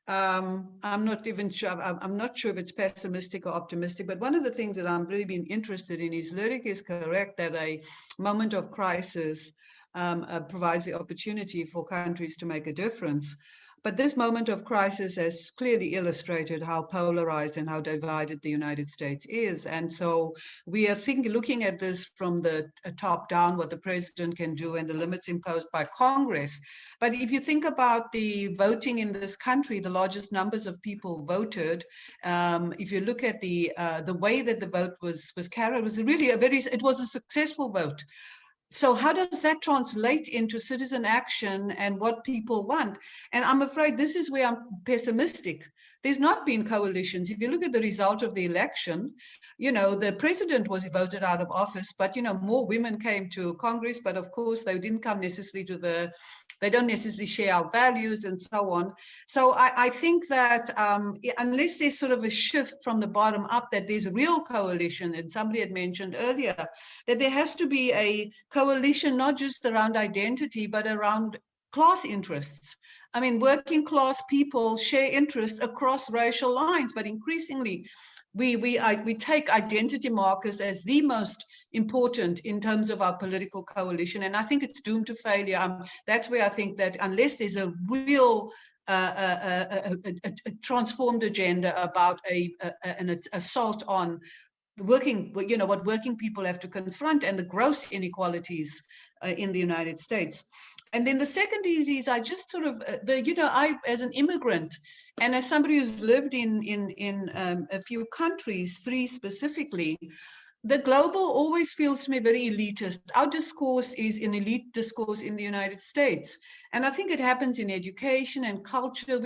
I'm not even sure. I'm not sure if it's pessimistic or optimistic, but one of the things that I'm really been interested in is Lyric is correct that a moment of crisis provides the opportunity for countries to make a difference. But this moment of crisis has clearly illustrated how polarized and how divided the United States is. And so we are looking at this from the top down, what the president can do and the limits imposed by Congress. But if you think about the voting in this country, the largest numbers of people voted. If you look at the way that the vote was carried, it was really it was a successful vote. So how does that translate into citizen action and what people want? And I'm afraid this is where I'm pessimistic. There's not been coalitions. If you look at the result of the election, the president was voted out of office, but, more women came to Congress, but of course they didn't come necessarily they don't necessarily share our values and so on. So I think that unless there's sort of a shift from the bottom up, that there's a real coalition, and somebody had mentioned earlier, that there has to be a coalition, not just around identity, but around class interests. I mean, working class people share interests across racial lines, but increasingly, we take identity markers as the most important in terms of our political coalition, and I think it's doomed to failure. That's where I think that unless there's a real a transformed agenda about an assault on what working people have to confront and the gross inequalities in the United States. And then the second is I just sort of, I, as an immigrant and as somebody who's lived in a few countries, 3 specifically, the global always feels to me very elitist. Our discourse is an elite discourse in the United States. And I think it happens in education and culture.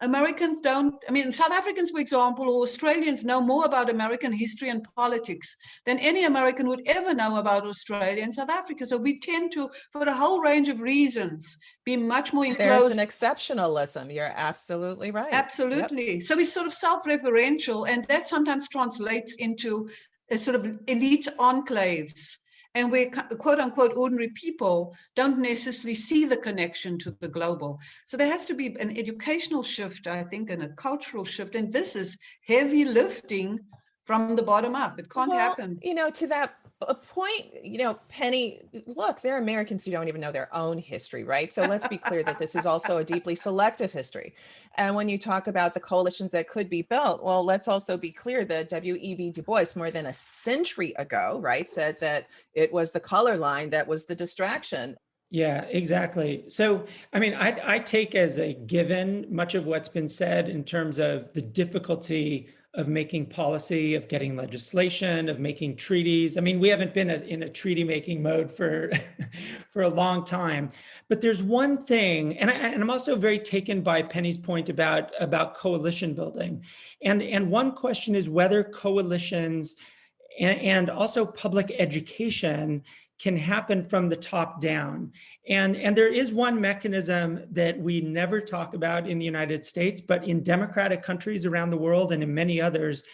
Americans don't, South Africans, for example, or Australians know more about American history and politics than any American would ever know about Australia and South Africa. So we tend to, for a whole range of reasons, be much more enclosed. There's an exceptionalism. You're absolutely right. Absolutely. Yep. So we're sort of self-referential, and that sometimes translates into a sort of elite enclaves. And where, quote unquote, ordinary people don't necessarily see the connection to the global. So there has to be an educational shift, I think, and a cultural shift. And this is heavy lifting from the bottom up. It can't happen. To that point, Penny, look, there are Americans who don't even know their own history, right? So let's be clear that this is also a deeply selective history. And when you talk about the coalitions that could be built, well, let's also be clear that W.E.B. Du Bois, more than a century ago, right, said that it was the color line that was the distraction. Yeah, exactly. So, I take as a given much of what's been said in terms of the difficulty of making policy, of getting legislation, of making treaties. We haven't been in a treaty making mode for a long time. But there's one thing, and I'm also very taken by Penny's point about coalition building. And one question is whether coalitions and also public education can happen from the top down. And there is one mechanism that we never talk about in the United States, but in democratic countries around the world and in many others,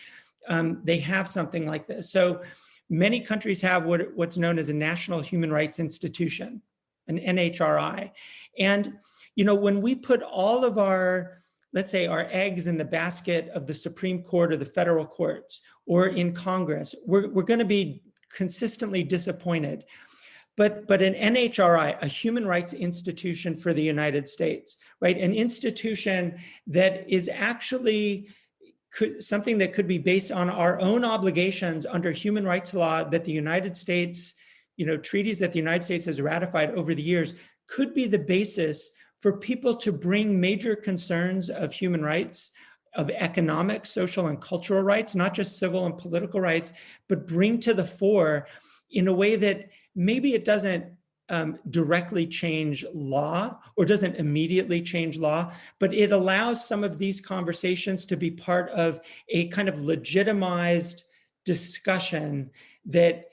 they have something like this. So many countries have what's known as a National Human Rights Institution, an NHRI. And, when we put all of our, let's say, our eggs in the basket of the Supreme Court or the federal courts or in Congress, we're going to be consistently disappointed. But an NHRI, a human rights institution for the United States, right? An institution that is actually something that could be based on our own obligations under human rights law that the United States, treaties that the United States has ratified over the years, could be the basis for people to bring major concerns of human rights, of economic, social, and cultural rights, not just civil and political rights, but bring to the fore in a way that maybe it doesn't directly change law or doesn't immediately change law, but it allows some of these conversations to be part of a kind of legitimized discussion that,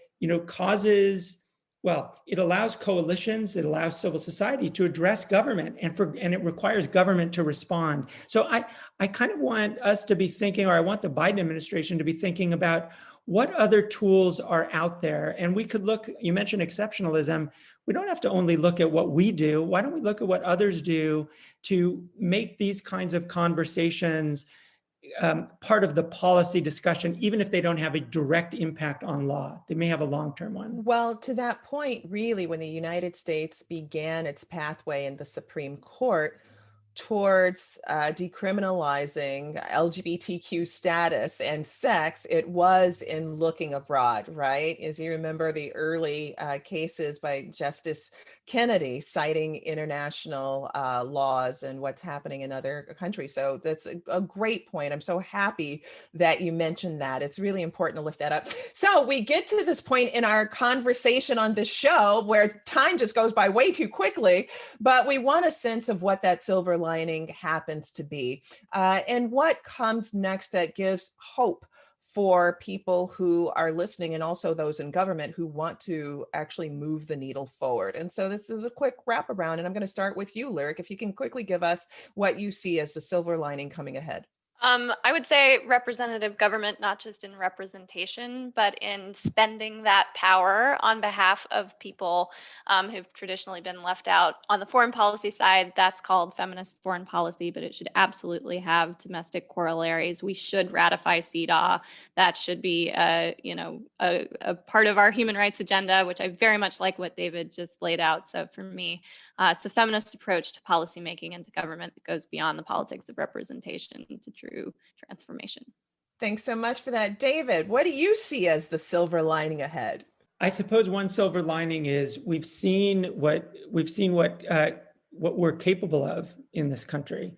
causes, well, it allows coalitions, it allows civil society to address government, and it requires government to respond. So I kind of want us to be thinking, or I want the Biden administration to be thinking about what other tools are out there. And we could look, you mentioned exceptionalism. We don't have to only look at what we do. Why don't we look at what others do to make these kinds of conversations part of the policy discussion, even if they don't have a direct impact on law? They may have a long-term one. Well, to that point, really, when the United States began its pathway in the Supreme Court towards decriminalizing LGBTQ status and sex, it was in looking abroad, right? As you remember, the early cases by Justice Kennedy citing international laws and what's happening in other countries. So that's a great point. I'm so happy that you mentioned that. It's really important to lift that up. So we get to this point in our conversation on this show where time just goes by way too quickly, but we want a sense of what that silver lining happens to be and what comes next that gives hope for people who are listening and also those in government who want to actually move the needle forward. And so this is a quick wraparound, and I'm going to start with you, Lyric, if you can quickly give us what you see as the silver lining coming ahead. I would say representative government, not just in representation, but in spending that power on behalf of people who've traditionally been left out. On the foreign policy side, that's called feminist foreign policy, but it should absolutely have domestic corollaries. We should ratify CEDAW. That should be, a part of our human rights agenda, which I very much like what David just laid out. So for me, it's a feminist approach to policymaking and to government that goes beyond the politics of representation to true transformation. Thanks so much for that. David, what do you see as the silver lining ahead? I suppose one silver lining is we've seen what we're capable of in this country,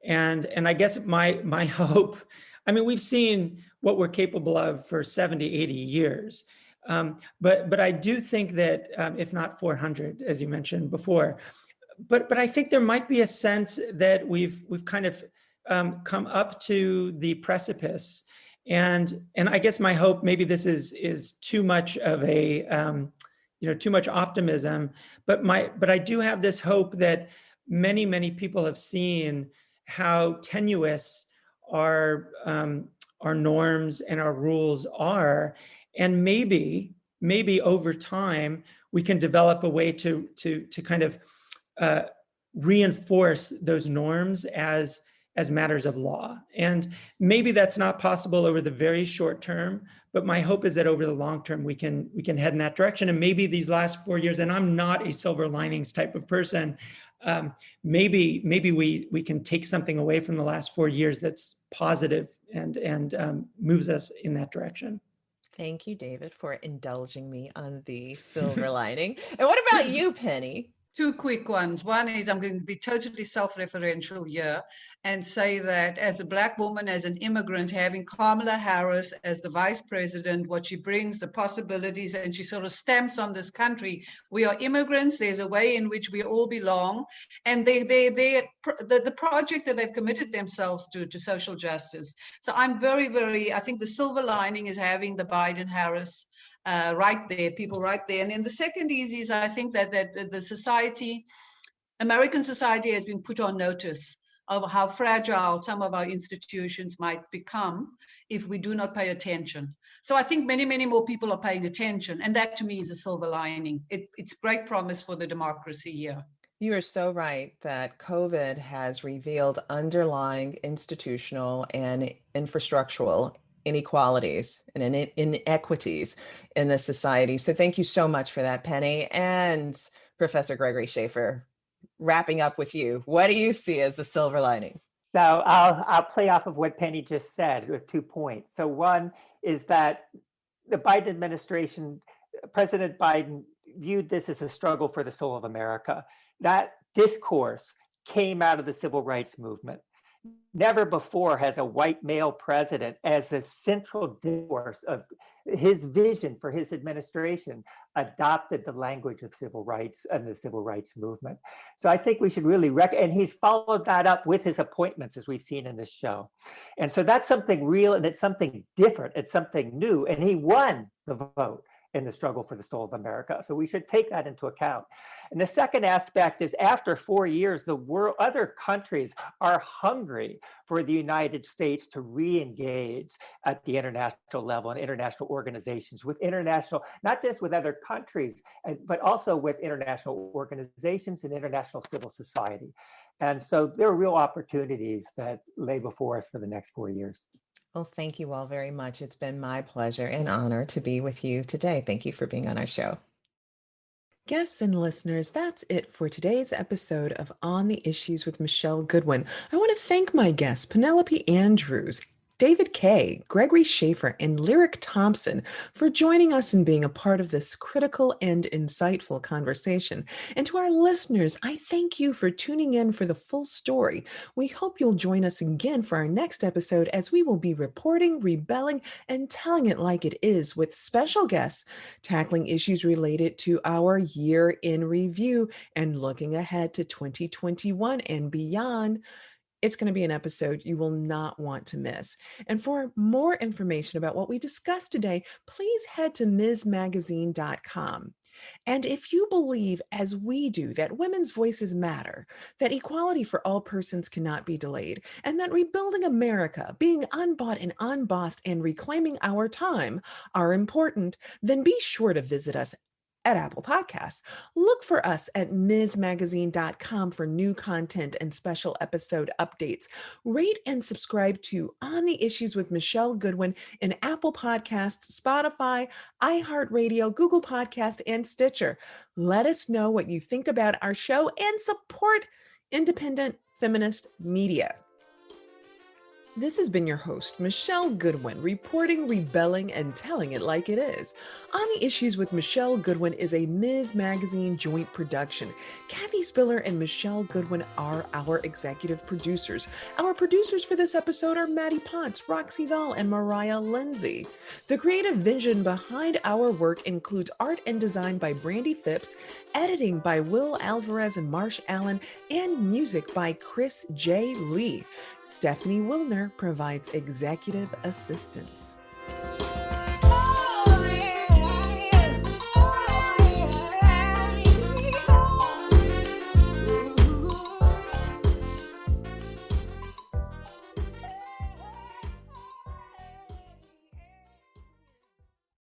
and I guess my hope. I mean, we've seen what we're capable of for 70, 80 years. But I do think that if not 400, as you mentioned before, but I think there might be a sense that we've kind of come up to the precipice, and I guess my hope, maybe this is too much of a too much optimism, but I do have this hope that many people have seen how tenuous our norms and our rules are. And maybe over time, we can develop a way to kind of reinforce those norms as matters of law. And maybe that's not possible over the very short term, but my hope is that over the long term, we can head in that direction. And maybe these last 4 years, and I'm not a silver linings type of person, maybe we can take something away from the last 4 years that's positive and moves us in that direction. Thank you, David, for indulging me on the silver lining. And what about you, Penny? Two quick ones. One is I'm going to be totally self-referential here and say that as a Black woman, as an immigrant, having Kamala Harris as the vice president, what she brings, the possibilities, and she sort of stamps on this country. We are immigrants. There's a way in which we all belong. And the project that they've committed themselves to social justice. So I'm I think the silver lining is having the Biden-Harris right there, people right there. And then the second is I think that the society, American society, has been put on notice of how fragile some of our institutions might become if we do not pay attention. So I think many more people are paying attention, and that to me is a silver lining. It's great promise for the democracy here. You are so right that COVID has revealed underlying institutional and infrastructural inequalities and inequities in this society. So thank you so much for that, Penny. And Professor Gregory Schaefer, wrapping up with you, what do you see as the silver lining? So I'll play off of what Penny just said with 2 points. So one is that the Biden administration, President Biden, viewed this as a struggle for the soul of America. That discourse came out of the civil rights movement. Never before has a white male president, as a central discourse of his vision for his administration, adopted the language of civil rights and the civil rights movement. So I think we should really and he's followed that up with his appointments, as we've seen in this show. And so that's something real, and it's something different, it's something new, and he won the vote in the struggle for the soul of America. So we should take that into account. And the second aspect is, after 4 years, the world, other countries are hungry for the United States to re-engage at the international level and international organizations, with international, not just with other countries, but also with international organizations and international civil society. And so there are real opportunities that lay before us for the next 4 years. Well, thank you all very much. It's been my pleasure and honor to be with you today. Thank you for being on our show. Guests and listeners, that's it for today's episode of On the Issues with Michelle Goodwin. I want to thank my guests, Penelope Andrews, David Kay, Gregory Schaefer, and Lyric Thompson, for joining us and being a part of this critical and insightful conversation. And to our listeners, I thank you for tuning in for the full story. We hope you'll join us again for our next episode, as we will be reporting, rebelling, and telling it like it is, with special guests tackling issues related to our year in review and looking ahead to 2021 and beyond. It's going to be an episode you will not want to miss. And for more information about what we discussed today, please head to msmagazine.com. And if you believe, as we do, that women's voices matter, that equality for all persons cannot be delayed, and that rebuilding America, being unbought and unbossed, and reclaiming our time are important, then be sure to visit us at Apple Podcasts. Look for us at msmagazine.com for new content and special episode updates. Rate and subscribe to On the Issues with Michelle Goodwin in Apple Podcasts, Spotify, iHeartRadio, Google Podcast, and Stitcher. Let us know what you think about our show and support independent feminist media. This has been your host, Michelle Goodwin, reporting, rebelling, and telling it like it is. On the Issues with Michelle Goodwin is a Ms. Magazine joint production. Kathy Spiller and Michelle Goodwin are our executive producers. Our producers for this episode are Maddie Potts, Roxy Dahl, and Mariah Lindsay. The creative vision behind our work includes art and design by Brandy Phipps, editing by Will Alvarez and Marsh Allen, and music by Chris J. Lee. Stephanie Wilner provides executive assistance.